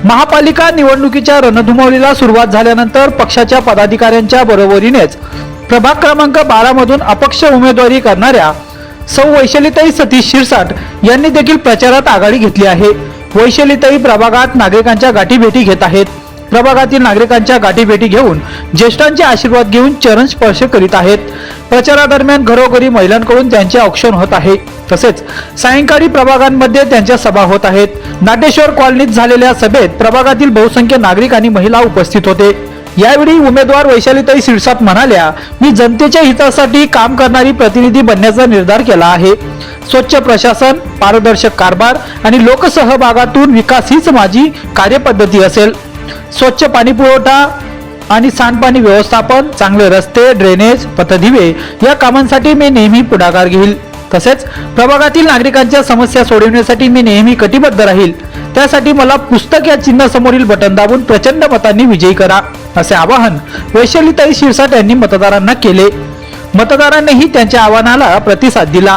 महापालिका निवडणुकीच्या रणधुमाळीला सुरुवात झाल्यानंतर पक्षाच्या पदाधिकाऱ्यांच्या बरोबरीनेच प्रभाग क्रमांक 12 मधून अपक्ष उमेदवारी करणाऱ्या सौ वैशालीताई सतीश शिरसाट यांनी देखील प्रचारात आघाडी घेतली आहे। वैशालीताई प्रभागात नागरिकांच्या गाठीभेटी घेत आहेत। प्रभागातील नागरिकांच्या गाठीभेटी घेऊन ज्येष्ठांचे आशीर्वाद घेऊन चरण स्पर्श करीत आहेत। प्रचारादरम्यान घरोघरी महिलांकडून त्यांचे औक्षण होत आहे। तसेच सायंकाळी प्रभागांमध्ये त्यांच्या सभा होत आहेत। नाटेश्वर कॉलनीत झालेल्या सभेत प्रभागातील बहुसंख्य नागरिक आणि महिला उपस्थित होते। यावेळी उमेदवार वैशालीताई शिरसाट म्हणाल्या, मी जनतेच्या हितासाठी काम करणारी प्रतिनिधी बनण्याचा निर्धार केला आहे। स्वच्छ प्रशासन, पारदर्शक कारभार आणि लोकसहभागातून विकास हीच माझी कार्यपद्धती असेल। स्वच्छ पाणी पुरवठा आणि सांडपाणी व्यवस्थापन, चांगले रस्ते, ड्रेनेज, पथदिवे या कामांसाठी मी नेहमी पुढाकार घेईल। तसेच प्रभागातील नागरिकांच्या समस्या सोडवण्यासाठी मी नेहमी कटिबद्ध राहील। त्यासाठी मला पुस्तक या चिन्हासमोरील बटन दाबून प्रचंड मतांनी विजयी करा, असे आवाहन वैशालीताई शिरसाट यांनी मतदारांना केले। मतदारांनीही त्यांच्या आवाहनाला प्रतिसाद दिला।